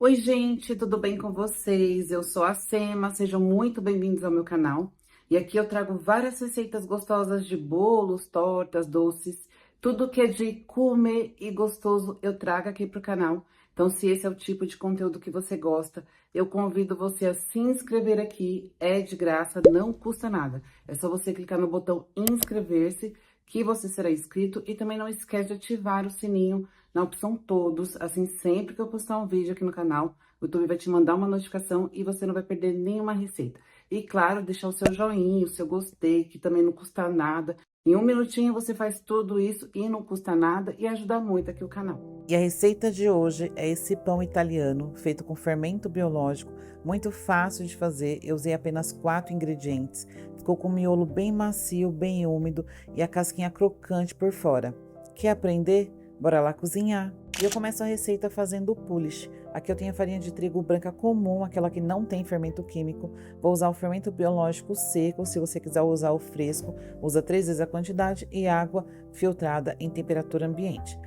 Oi, gente, tudo bem com vocês? Eu sou a Sema, sejam muito bem-vindos ao meu canal. E aqui eu trago várias receitas gostosas de bolos, tortas, doces, tudo que é de comer e gostoso eu trago aqui pro canal. Então, se esse é o tipo de conteúdo que você gosta, eu convido você a se inscrever aqui, é de graça, não custa nada. É só você clicar no botão inscrever-se que você será inscrito e também não esquece de ativar o sininho na opção todos, assim sempre que eu postar um vídeo aqui no canal, o YouTube vai te mandar uma notificação e você não vai perder nenhuma receita. E claro, deixar o seu joinha, o seu gostei, que também não custa nada. Em um minutinho você faz tudo isso e não custa nada e ajuda muito aqui o canal. E a receita de hoje é esse pão italiano feito com fermento biológico, muito fácil de fazer. Eu usei apenas 4 ingredientes. Ficou com o miolo bem macio, bem úmido e a casquinha crocante por fora. Quer aprender? Bora lá cozinhar. E eu começo a receita fazendo o polish. Aqui eu tenho a farinha de trigo branca comum, aquela que não tem fermento químico. Vou usar o fermento biológico seco, se você quiser usar o fresco, usa 3 vezes a quantidade e água filtrada em temperatura ambiente.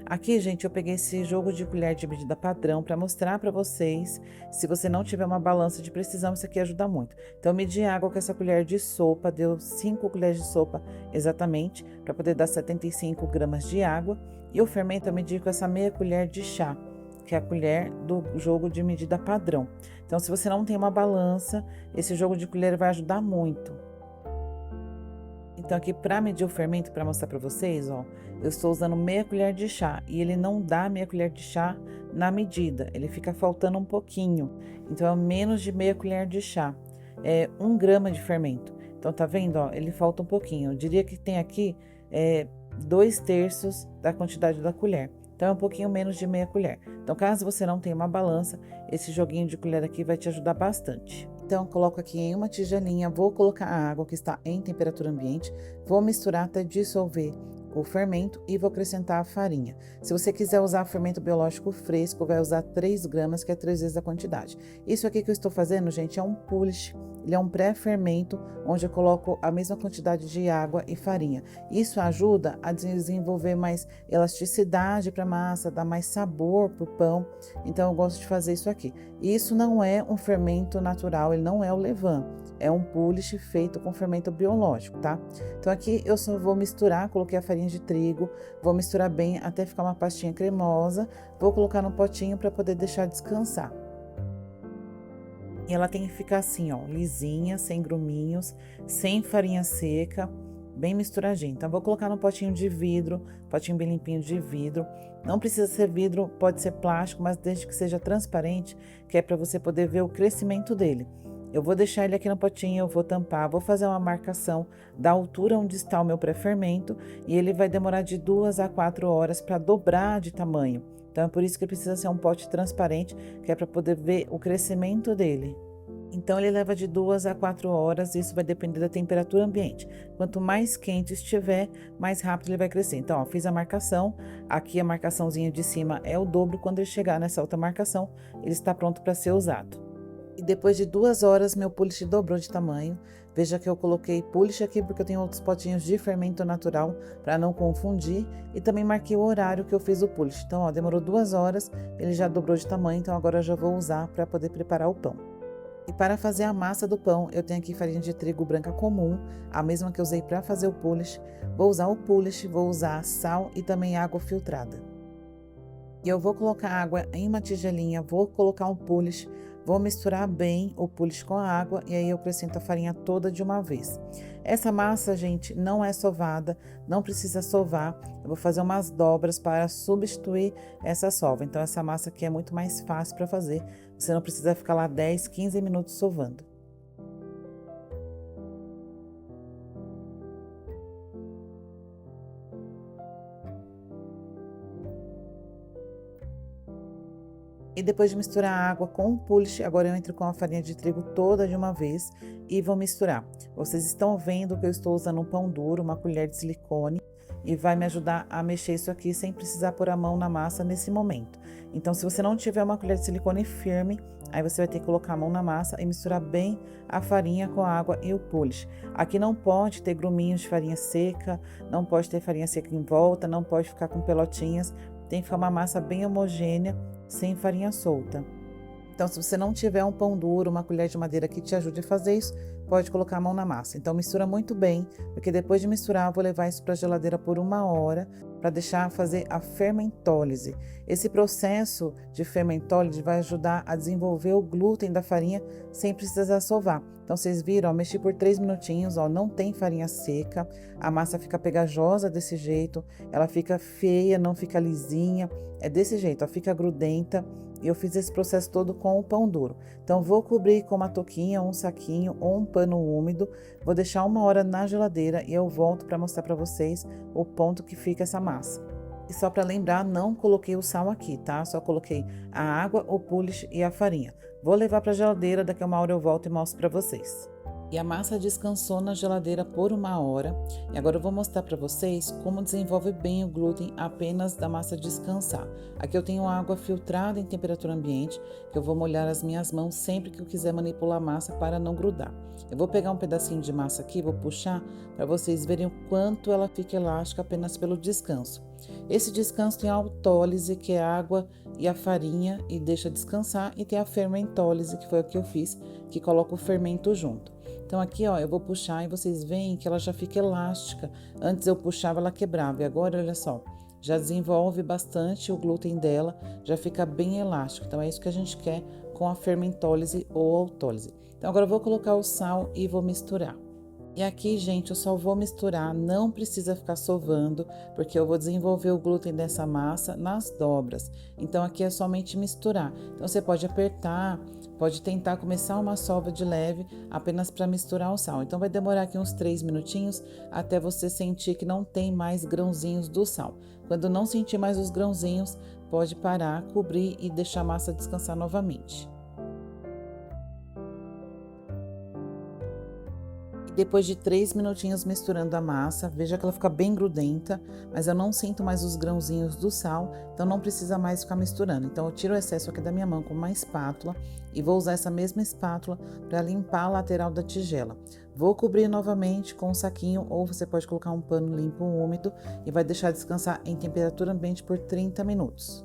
Aqui, gente, eu peguei esse jogo de colher de medida padrão para mostrar para vocês. Se você não tiver uma balança de precisão, isso aqui ajuda muito. Então, eu medi a água com essa colher de sopa, deu 5 colheres de sopa exatamente, para poder dar 75 gramas de água. E o fermento eu medi com essa meia colher de chá, que é a colher do jogo de medida padrão. Então, se você não tem uma balança, esse jogo de colher vai ajudar muito. Então, aqui para medir o fermento, para mostrar para vocês, ó, eu estou usando meia colher de chá e ele não dá meia colher de chá na medida, ele fica faltando um pouquinho. Então, é menos de meia colher de chá, é 1 grama de fermento. Então, tá vendo, ó, ele falta um pouquinho. Eu diria que tem aqui 2/3 da quantidade da colher. Então, é um pouquinho menos de meia colher. Então, caso você não tenha uma balança, esse joguinho de colher aqui vai te ajudar bastante. Então, coloco aqui em uma tigelinha, vou colocar a água que está em temperatura ambiente, vou misturar até dissolver o fermento e vou acrescentar a farinha. Se você quiser usar fermento biológico fresco, vai usar 3 gramas, que é 3 vezes a quantidade. Isso aqui que eu estou fazendo, gente, é um polish. Ele é um pré-fermento, onde eu coloco a mesma quantidade de água e farinha. Isso ajuda a desenvolver mais elasticidade para a massa, dar mais sabor para o pão. Então, eu gosto de fazer isso aqui. Isso não é um fermento natural, ele não é o levain. É um polish feito com fermento biológico, tá? Então, aqui eu só vou misturar, coloquei a farinha de trigo, vou misturar bem até ficar uma pastinha cremosa. Vou colocar no potinho para poder deixar descansar. E ela tem que ficar assim, ó, lisinha, sem gruminhos, sem farinha seca, bem misturadinha. Então, vou colocar no potinho de vidro, potinho bem limpinho de vidro. Não precisa ser vidro, pode ser plástico, mas desde que seja transparente, que é para você poder ver o crescimento dele. Eu vou deixar ele aqui no potinho, eu vou tampar, vou fazer uma marcação da altura onde está o meu pré-fermento e ele vai demorar de 2 a 4 horas para dobrar de tamanho. Então, é por isso que precisa ser um pote transparente, que é para poder ver o crescimento dele. Então, ele leva de 2 a 4 horas, isso vai depender da temperatura ambiente. Quanto mais quente estiver, mais rápido ele vai crescer. Então, ó, fiz a marcação, aqui a marcaçãozinha de cima é o dobro, quando ele chegar nessa outra marcação, ele está pronto para ser usado. E depois de 2 horas, meu polish dobrou de tamanho. Veja que eu coloquei polish aqui porque eu tenho outros potinhos de fermento natural para não confundir. E também marquei o horário que eu fiz o polish. Então, ó, demorou 2 horas, ele já dobrou de tamanho, então agora eu já vou usar para poder preparar o pão. E para fazer a massa do pão, eu tenho aqui farinha de trigo branca comum, a mesma que eu usei para fazer o polish. Vou usar o polish, vou usar sal e também água filtrada. E eu vou colocar água em uma tigelinha, vou colocar um polish, vou misturar bem o polish com a água e aí eu acrescento a farinha toda de uma vez. Essa massa, gente, não é sovada, não precisa sovar. Eu vou fazer umas dobras para substituir essa sova. Então, essa massa aqui é muito mais fácil para fazer. Você não precisa ficar lá 10, 15 minutos sovando. E depois de misturar a água com o polish, agora eu entro com a farinha de trigo toda de uma vez e vou misturar. Vocês estão vendo que eu estou usando um pão duro, uma colher de silicone, e vai me ajudar a mexer isso aqui sem precisar pôr a mão na massa nesse momento. Então, se você não tiver uma colher de silicone firme, aí você vai ter que colocar a mão na massa e misturar bem a farinha com a água e o polish. Aqui não pode ter gruminhos de farinha seca, não pode ter farinha seca em volta, não pode ficar com pelotinhas, tem que ficar uma massa bem homogênea, sem farinha solta. Então, se você não tiver um pão duro, uma colher de madeira que te ajude a fazer isso, pode colocar a mão na massa. Então, mistura muito bem, porque depois de misturar, eu vou levar isso para a geladeira por 1 hora para deixar fazer a fermentólise. Esse processo de fermentólise vai ajudar a desenvolver o glúten da farinha sem precisar sovar. Então, vocês viram, ó, mexi por 3 minutinhos, ó, não tem farinha seca, a massa fica pegajosa desse jeito, ela fica feia, não fica lisinha, é desse jeito, ó, fica grudenta. E eu fiz esse processo todo com o pão duro. Então, vou cobrir com uma touquinha, um saquinho ou um pano úmido. Vou deixar 1 hora na geladeira e eu volto para mostrar para vocês o ponto que fica essa massa. E só para lembrar, não coloquei o sal aqui, tá? Só coloquei a água, o polish e a farinha. Vou levar para a geladeira, daqui a 1 hora eu volto e mostro para vocês. E a massa descansou na geladeira por 1 hora. E agora eu vou mostrar para vocês como desenvolve bem o glúten apenas da massa descansar. Aqui eu tenho água filtrada em temperatura ambiente, que eu vou molhar as minhas mãos sempre que eu quiser manipular a massa para não grudar. Eu vou pegar um pedacinho de massa aqui, vou puxar para vocês verem o quanto ela fica elástica apenas pelo descanso. Esse descanso tem a autólise, que é a água e a farinha, e deixa descansar, e tem a fermentólise, que foi o que eu fiz, que coloca o fermento junto. Então aqui, ó, eu vou puxar e vocês veem que ela já fica elástica. Antes eu puxava, ela quebrava, e agora, olha só, já desenvolve bastante o glúten dela, já fica bem elástico. Então é isso que a gente quer com a fermentólise ou autólise. Então agora eu vou colocar o sal e vou misturar. E aqui, gente, eu só vou misturar, não precisa ficar sovando, porque eu vou desenvolver o glúten dessa massa nas dobras. Então, aqui é somente misturar. Então, você pode apertar, pode tentar começar uma sova de leve, apenas para misturar o sal. Então, vai demorar aqui uns 3 minutinhos, até você sentir que não tem mais grãozinhos do sal. Quando não sentir mais os grãozinhos, pode parar, cobrir e deixar a massa descansar novamente. Depois de 3 minutinhos misturando a massa, veja que ela fica bem grudenta, mas eu não sinto mais os grãozinhos do sal, então não precisa mais ficar misturando. Então eu tiro o excesso aqui da minha mão com uma espátula e vou usar essa mesma espátula para limpar a lateral da tigela. Vou cobrir novamente com um saquinho ou você pode colocar um pano limpo úmido e vai deixar descansar em temperatura ambiente por 30 minutos.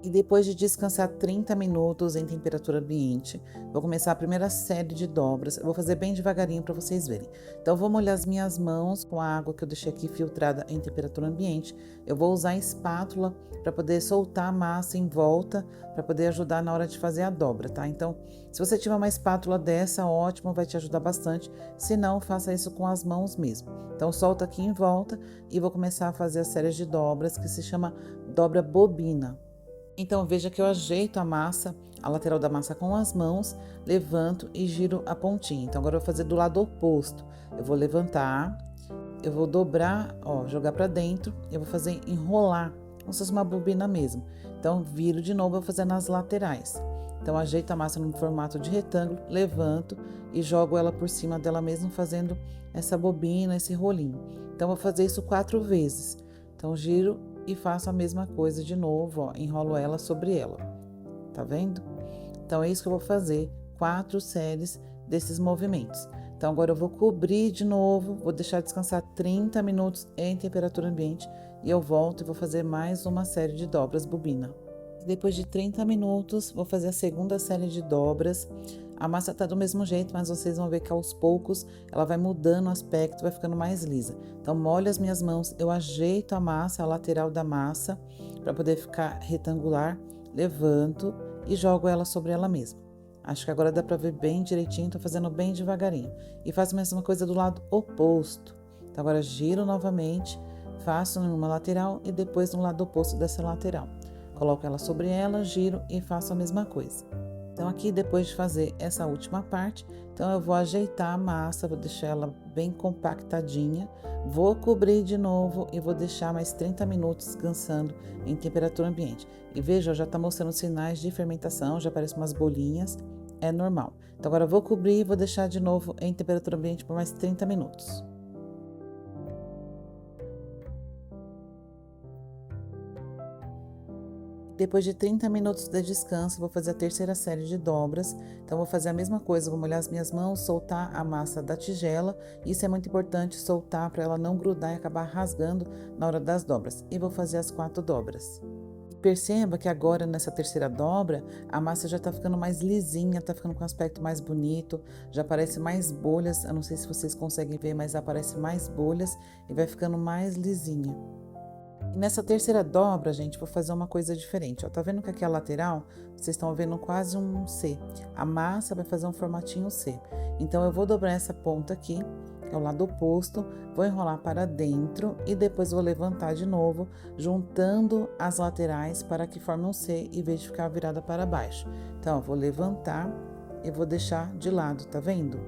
E depois de descansar 30 minutos em temperatura ambiente, vou começar a primeira série de dobras. Eu vou fazer bem devagarinho para vocês verem. Então, vou molhar as minhas mãos com a água que eu deixei aqui filtrada em temperatura ambiente. Eu vou usar a espátula para poder soltar a massa em volta, para poder ajudar na hora de fazer a dobra, tá? Então, se você tiver uma espátula dessa, ótimo, vai te ajudar bastante. Se não, faça isso com as mãos mesmo. Então, solta aqui em volta e vou começar a fazer a série de dobras que se chama dobra bobina. Então, veja que eu ajeito a massa, a lateral da massa com as mãos, levanto e giro a pontinha. Então, agora eu vou fazer do lado oposto. Eu vou levantar, eu vou dobrar, ó, jogar pra dentro, eu vou fazer enrolar, como se fosse uma bobina mesmo. Então, viro de novo, eu vou fazer nas laterais. Então, ajeito a massa no formato de retângulo, levanto e jogo ela por cima dela mesmo, fazendo essa bobina, esse rolinho. Então, eu vou fazer isso 4 vezes. Então, giro e faço a mesma coisa de novo, ó, enrolo ela sobre ela, tá vendo? Então, é isso que eu vou fazer, 4 séries desses movimentos. Então, agora eu vou cobrir de novo, vou deixar descansar 30 minutos em temperatura ambiente e eu volto e vou fazer mais uma série de dobras bobina. Depois de 30 minutos, vou fazer a segunda série de dobras. A massa tá do mesmo jeito, mas vocês vão ver que aos poucos ela vai mudando o aspecto, vai ficando mais lisa. Então, molho as minhas mãos, eu ajeito a massa, a lateral da massa, para poder ficar retangular, levanto e jogo ela sobre ela mesma. Acho que agora dá para ver bem direitinho, tô fazendo bem devagarinho. E faço a mesma coisa do lado oposto. Então, agora giro novamente, faço numa lateral e depois no lado oposto dessa lateral. Coloco ela sobre ela, giro e faço a mesma coisa. Então, aqui, depois de fazer essa última parte, então eu vou ajeitar a massa, vou deixar ela bem compactadinha, vou cobrir de novo e vou deixar mais 30 minutos descansando em temperatura ambiente. E veja, já tá mostrando sinais de fermentação, já aparecem umas bolinhas, é normal. Então, agora eu vou cobrir e vou deixar de novo em temperatura ambiente por mais 30 minutos. Depois de 30 minutos de descanso, vou fazer a terceira série de dobras. Então, vou fazer a mesma coisa, vou molhar as minhas mãos, soltar a massa da tigela. Isso é muito importante, soltar para ela não grudar e acabar rasgando na hora das dobras. E vou fazer as 4 dobras. Perceba que agora nessa terceira dobra, a massa já tá ficando mais lisinha, tá ficando com um aspecto mais bonito, já aparece mais bolhas, eu não sei se vocês conseguem ver, mas aparece mais bolhas e vai ficando mais lisinha. E nessa terceira dobra, gente, vou fazer uma coisa diferente, ó. Tá vendo que aqui a lateral, vocês estão vendo quase um C. A massa vai fazer um formatinho C. Então, eu vou dobrar essa ponta aqui, que é o lado oposto, vou enrolar para dentro e depois vou levantar de novo, juntando as laterais para que forme um C em vez de ficar virada para baixo. Então, eu vou levantar e vou deixar de lado, tá vendo?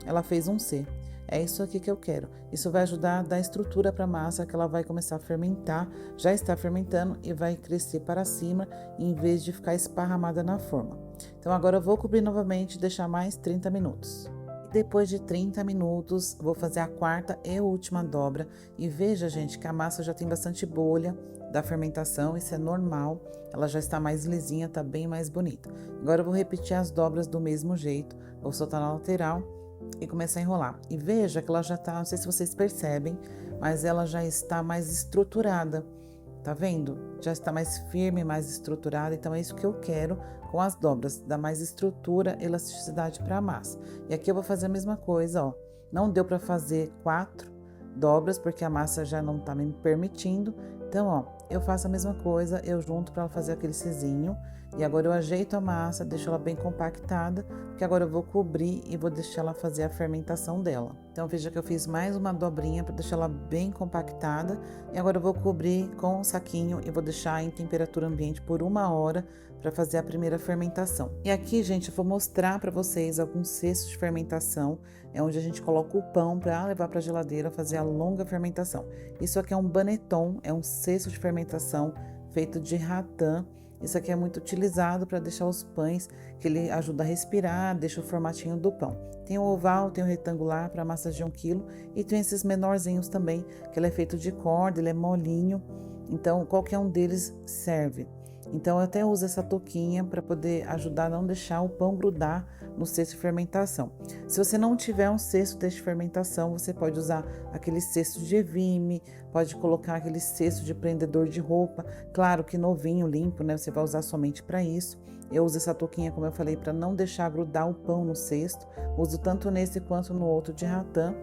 Ela fez um C. É isso aqui que eu quero. Isso vai ajudar a dar estrutura para a massa, que ela vai começar a fermentar, já está fermentando e vai crescer para cima, em vez de ficar esparramada na forma. Então, agora eu vou cobrir novamente e deixar mais 30 minutos. Depois de 30 minutos, vou fazer a quarta e última dobra. E veja, gente, que a massa já tem bastante bolha da fermentação, isso é normal. Ela já está mais lisinha, tá bem mais bonita. Agora eu vou repetir as dobras do mesmo jeito. Vou soltar na lateral e começar a enrolar. E veja que ela já tá, não sei se vocês percebem, mas ela já está mais estruturada. Tá vendo? Já está mais firme, mais estruturada. Então, é isso que eu quero com as dobras, dar mais estrutura, elasticidade para a massa. E aqui eu vou fazer a mesma coisa, ó. Não deu para fazer 4 dobras, porque a massa já não tá me permitindo. Então, ó, eu faço a mesma coisa, eu junto para ela fazer aquele cizinho. E agora eu ajeito a massa, deixo ela bem compactada, porque agora eu vou cobrir e vou deixar ela fazer a fermentação dela. Então, veja que eu fiz mais uma dobrinha para deixar ela bem compactada. E agora eu vou cobrir com um saquinho e vou deixar em temperatura ambiente por 1 hora para fazer a primeira fermentação. E aqui, gente, eu vou mostrar para vocês alguns cestos de fermentação, é onde a gente coloca o pão para levar para a geladeira fazer a longa fermentação. Isso aqui é um baneton, é um cesto de fermentação feito de ratã. Isso aqui é muito utilizado para deixar os pães, que ele ajuda a respirar, deixa o formatinho do pão. Tem o oval, tem o retangular para massas de 1 quilo e tem esses menorzinhos também, que ele é feito de corda, ele é molinho, então qualquer um deles serve. Então eu até uso essa touquinha para poder ajudar a não deixar o pão grudar no cesto de fermentação. Se você não tiver um cesto de fermentação, você pode usar aquele cesto de evime, pode colocar aquele cesto de prendedor de roupa, claro que novinho, limpo, né? Você vai usar somente para isso. Eu uso essa touquinha, como eu falei, para não deixar grudar o pão no cesto. Uso tanto nesse quanto no outro de ratã.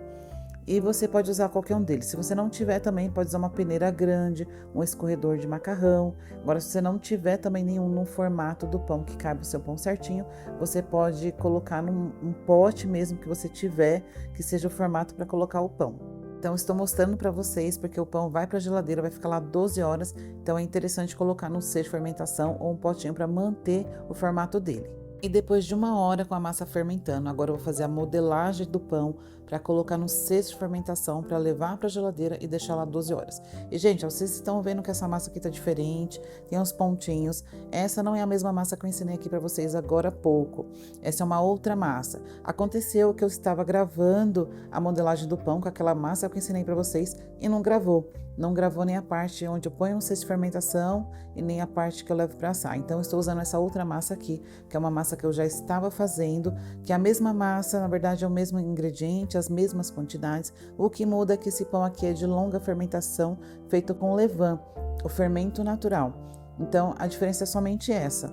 E você pode usar qualquer um deles. Se você não tiver também, pode usar uma peneira grande, um escorredor de macarrão. Agora, se você não tiver também nenhum no formato do pão que cabe o seu pão certinho, você pode colocar num pote mesmo que você tiver, que seja o formato para colocar o pão. Então, estou mostrando para vocês, porque o pão vai para a geladeira, vai ficar lá 12 horas. Então, é interessante colocar no cesto de fermentação ou um potinho para manter o formato dele. E depois de 1 hora com a massa fermentando, agora eu vou fazer a modelagem do pão para colocar no cesto de fermentação para levar para a geladeira e deixar lá 12 horas. E, gente, ó, vocês estão vendo que essa massa aqui tá diferente, tem uns pontinhos. Essa não é a mesma massa que eu ensinei aqui para vocês agora há pouco. Essa é uma outra massa. Aconteceu que eu estava gravando a modelagem do pão com aquela massa que eu ensinei para vocês e não gravou. Não gravou nem a parte onde eu ponho no cesto de fermentação e nem a parte que eu levo para assar. Então, eu estou usando essa outra massa aqui, que é uma massa que eu já estava fazendo, que é a mesma massa, na verdade é o mesmo ingrediente, as mesmas quantidades. O que muda é que esse pão aqui é de longa fermentação, feito com levain, o fermento natural. Então, a diferença é somente essa.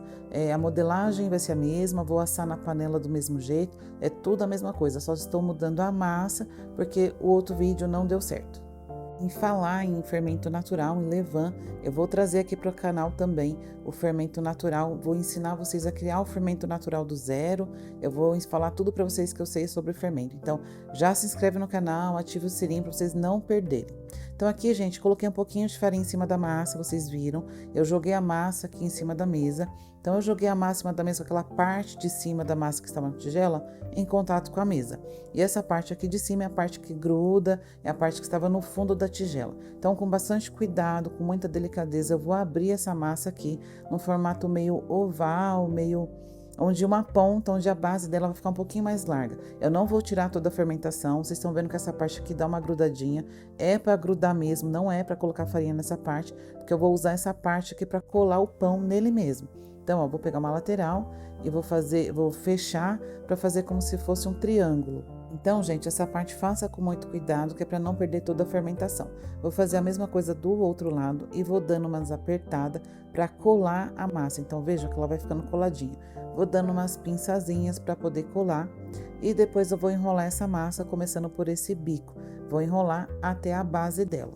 A modelagem vai ser a mesma, vou assar na panela do mesmo jeito, é tudo a mesma coisa, só estou mudando a massa, porque o outro vídeo não deu certo. Em falar em fermento natural, em levain, eu vou trazer aqui para o canal também o fermento natural. Vou ensinar vocês a criar o fermento natural do zero. Eu vou falar tudo para vocês que eu sei sobre fermento. Então, já se inscreve no canal, ativa o sininho para vocês não perderem. Então, aqui, gente, coloquei um pouquinho de farinha em cima da massa, vocês viram. Eu joguei a massa aqui em cima da mesa. Então, eu joguei a massa em cima da mesa, aquela parte de cima da massa que estava na tigela, em contato com a mesa. E essa parte aqui de cima é a parte que gruda, é a parte que estava no fundo da tigela. Então, com bastante cuidado, com muita delicadeza, eu vou abrir essa massa aqui no formato meio oval, meio onde uma ponta, onde a base dela vai ficar um pouquinho mais larga. Eu não vou tirar toda a fermentação, vocês estão vendo que essa parte aqui dá uma grudadinha, é para grudar mesmo, não é para colocar farinha nessa parte, porque eu vou usar essa parte aqui para colar o pão nele mesmo. Então, ó, vou pegar uma lateral e vou fechar para fazer como se fosse um triângulo. Então, gente, essa parte faça com muito cuidado, que é para não perder toda a fermentação. Vou fazer a mesma coisa do outro lado e vou dando umas apertadas para colar a massa. Então, veja que ela vai ficando coladinha. Vou dando umas pinçazinhas para poder colar e depois eu vou enrolar essa massa, começando por esse bico. Vou enrolar até a base dela.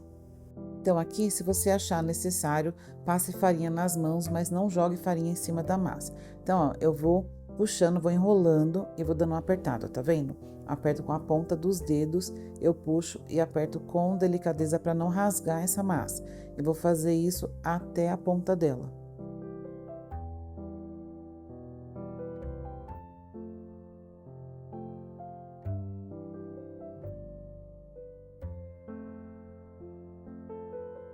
Então, aqui, se você achar necessário, passe farinha nas mãos, mas não jogue farinha em cima da massa. Então, ó, eu vou puxando, vou enrolando e vou dando uma apertada, tá vendo? Aperto com a ponta dos dedos, eu puxo e aperto com delicadeza para não rasgar essa massa. E vou fazer isso até a ponta dela.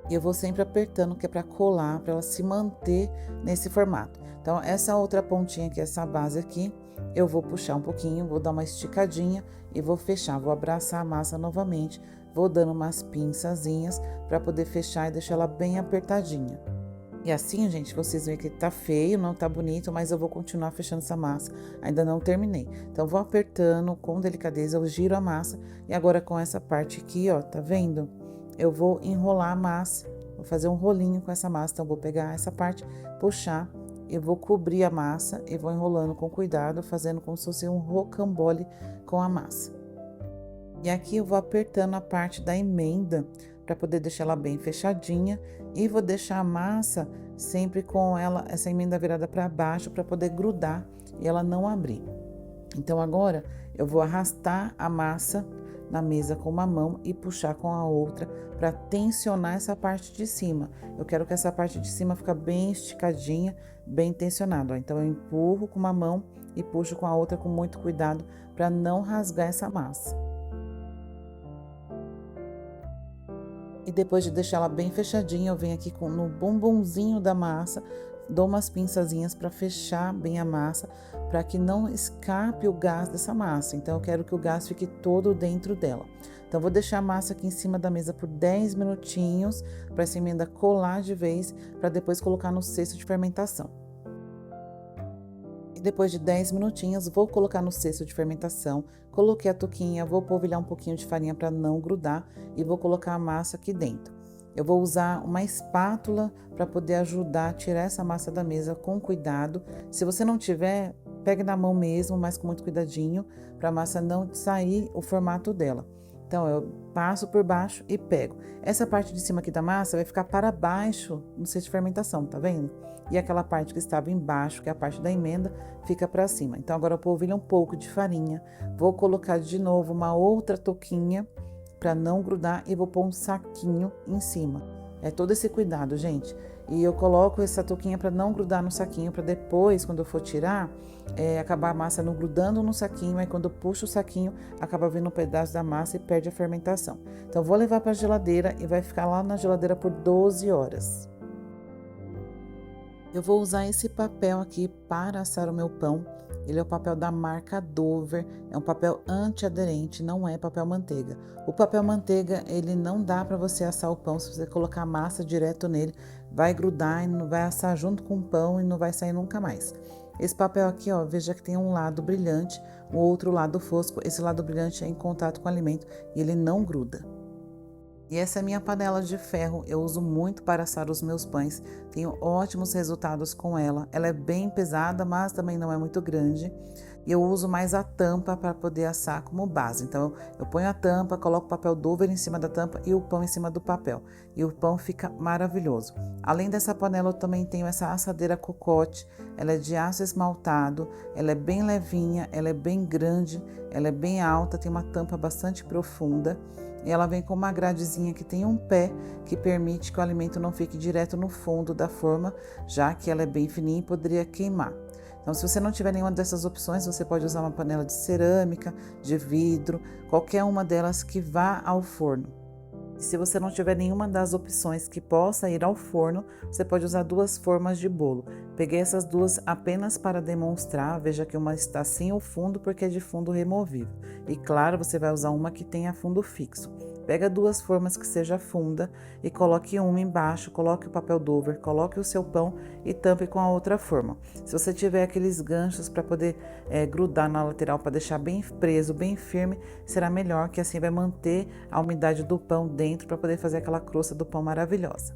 E eu vou sempre apertando, que é para colar, para ela se manter nesse formato. Então, essa outra pontinha aqui, essa base aqui, eu vou puxar um pouquinho, vou dar uma esticadinha e vou fechar. Vou abraçar a massa novamente, vou dando umas pinçazinhas para poder fechar e deixar ela bem apertadinha. E assim, gente, vocês veem que tá feio, não tá bonito, mas eu vou continuar fechando essa massa. Ainda não terminei. Então, vou apertando com delicadeza, eu giro a massa. E agora, com essa parte aqui, ó, tá vendo? Eu vou enrolar a massa, vou fazer um rolinho com essa massa. Então, vou pegar essa parte, puxar, eu vou cobrir a massa e vou enrolando com cuidado, fazendo como se fosse um rocambole com a massa. E aqui eu vou apertando a parte da emenda para poder deixar ela bem fechadinha e vou deixar a massa sempre com ela, essa emenda virada para baixo para poder grudar e ela não abrir. Então, agora eu vou arrastar a massa na mesa com uma mão e puxar com a outra para tensionar essa parte de cima. Eu quero que essa parte de cima fique bem esticadinha, bem tensionada. Ó. Então, eu empurro com uma mão e puxo com a outra com muito cuidado para não rasgar essa massa. E depois de deixar ela bem fechadinha, eu venho aqui no bumbumzinho da massa, dou umas pinçazinhas para fechar bem a massa, para que não escape o gás dessa massa. Então, eu quero que o gás fique todo dentro dela. Então, vou deixar a massa aqui em cima da mesa por 10 minutinhos, para essa emenda colar de vez, para depois colocar no cesto de fermentação. E depois de 10 minutinhos, vou colocar no cesto de fermentação, coloquei a touquinha, vou polvilhar um pouquinho de farinha para não grudar e vou colocar a massa aqui dentro. Eu vou usar uma espátula para poder ajudar a tirar essa massa da mesa com cuidado. Se você não tiver, pegue na mão mesmo, mas com muito cuidadinho, para a massa não sair o formato dela. Então, eu passo por baixo e pego. Essa parte de cima aqui da massa vai ficar para baixo no cesto de fermentação, tá vendo? E aquela parte que estava embaixo, que é a parte da emenda, fica para cima. Então, agora eu polvilho um pouco de farinha, vou colocar de novo uma outra touquinha para não grudar e vou pôr um saquinho em cima. É todo esse cuidado, gente. E eu coloco essa touquinha para não grudar no saquinho, para depois, quando eu for tirar, acabar a massa não grudando no saquinho. Aí quando eu puxo o saquinho, acaba vindo um pedaço da massa e perde a fermentação. Então, vou levar para a geladeira e vai ficar lá na geladeira por 12 horas. Eu vou usar esse papel aqui para assar o meu pão. Ele é o papel da marca Dover, é um papel antiaderente, não é papel manteiga. O papel manteiga, ele não dá para você assar o pão, se você colocar a massa direto nele, vai grudar e não vai assar junto com o pão e não vai sair nunca mais. Esse papel aqui, ó, veja que tem um lado brilhante, o outro lado fosco. Esse lado brilhante é em contato com o alimento e ele não gruda. E essa é a minha panela de ferro, eu uso muito para assar os meus pães, tenho ótimos resultados com ela. Ela é bem pesada, mas também não é muito grande. E eu uso mais a tampa para poder assar como base. Então, eu ponho a tampa, coloco o papel Dover em cima da tampa e o pão em cima do papel. E o pão fica maravilhoso. Além dessa panela, eu também tenho essa assadeira cocote. Ela é de aço esmaltado, ela é bem levinha, ela é bem grande, ela é bem alta, tem uma tampa bastante profunda. E ela vem com uma gradezinha que tem um pé que permite que o alimento não fique direto no fundo da forma, já que ela é bem fininha e poderia queimar. Então, se você não tiver nenhuma dessas opções, você pode usar uma panela de cerâmica, de vidro, qualquer uma delas que vá ao forno. E se você não tiver nenhuma das opções que possa ir ao forno, você pode usar duas formas de bolo. Peguei essas duas apenas para demonstrar, veja que uma está sem o fundo porque é de fundo removível. E claro, você vai usar uma que tenha fundo fixo. Pega 2 formas que seja funda e coloque uma embaixo, coloque o papel dover, coloque o seu pão e tampe com a outra forma. Se você tiver aqueles ganchos para poder grudar na lateral, para deixar bem preso, bem firme, será melhor, que assim vai manter a umidade do pão dentro para poder fazer aquela crosta do pão maravilhosa.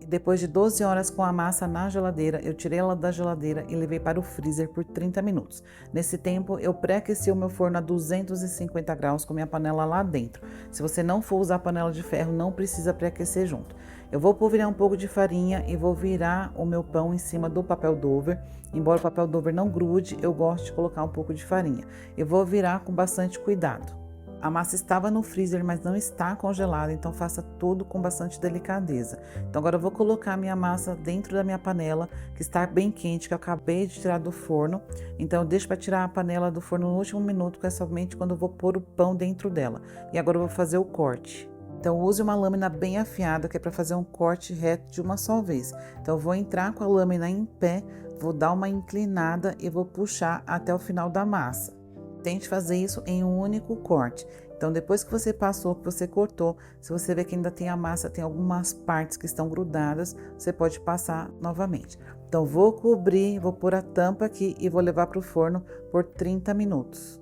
Depois de 12 horas com a massa na geladeira, eu tirei ela da geladeira e levei para o freezer por 30 minutos. Nesse tempo, eu pré-aqueci o meu forno a 250 graus com minha panela lá dentro. Se você não for usar panela de ferro, não precisa pré-aquecer junto. Eu vou polvilhar um pouco de farinha e vou virar o meu pão em cima do papel dover. Embora o papel dover não grude, eu gosto de colocar um pouco de farinha. Eu vou virar com bastante cuidado. A massa estava no freezer, mas não está congelada, então faça tudo com bastante delicadeza. Então agora eu vou colocar a minha massa dentro da minha panela, que está bem quente, que eu acabei de tirar do forno. Então eu deixo para tirar a panela do forno no último minuto, que é somente quando eu vou pôr o pão dentro dela. E agora eu vou fazer o corte. Então use uma lâmina bem afiada, que é para fazer um corte reto de uma só vez. Então eu vou entrar com a lâmina em pé, vou dar uma inclinada e vou puxar até o final da massa. Tente fazer isso em um único corte. Então, depois que você passou, que você cortou, se você vê que ainda tem a massa, tem algumas partes que estão grudadas, você pode passar novamente. Então, vou cobrir, vou pôr a tampa aqui e vou levar para o forno por 30 minutos.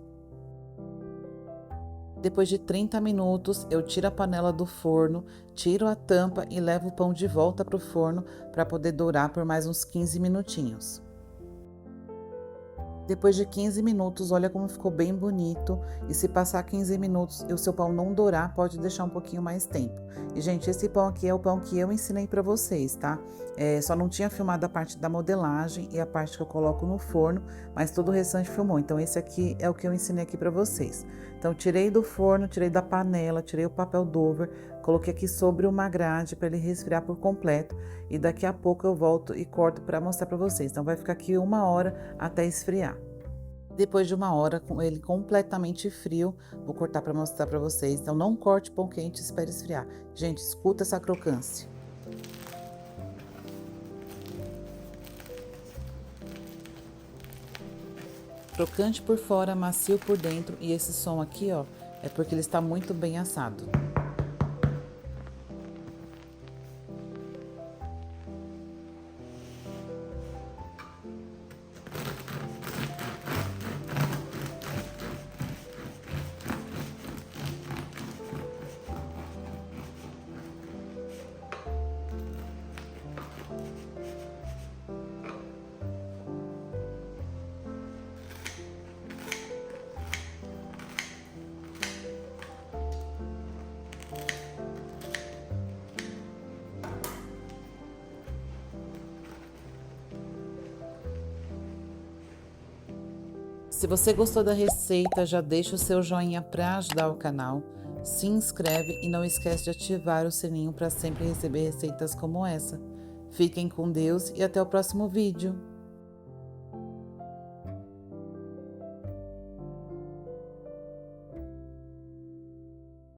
Depois de 30 minutos, eu tiro a panela do forno, tiro a tampa e levo o pão de volta para o forno para poder dourar por mais uns 15 minutinhos. Depois de 15 minutos, olha como ficou bem bonito. E se passar 15 minutos e o seu pão não dourar, pode deixar um pouquinho mais tempo. E, gente, esse pão aqui é o pão que eu ensinei pra vocês, tá? Só não tinha filmado a parte da modelagem e a parte que eu coloco no forno, mas todo o restante filmou. Então, esse aqui é o que eu ensinei aqui pra vocês. Então, tirei do forno, tirei da panela, tirei o papel dover, coloquei aqui sobre uma grade para ele resfriar por completo. E daqui a pouco eu volto e corto para mostrar para vocês. Então, vai ficar aqui 1 hora até esfriar. Depois de 1 hora, com ele completamente frio, vou cortar para mostrar para vocês. Então, não corte pão quente, espere esfriar. Gente, escuta essa crocância. Crocante por fora, macio por dentro. E esse som aqui, ó, é porque ele está muito bem assado. Se você gostou da receita, já deixa o seu joinha para ajudar o canal, se inscreve e não esquece de ativar o sininho para sempre receber receitas como essa. Fiquem com Deus e até o próximo vídeo.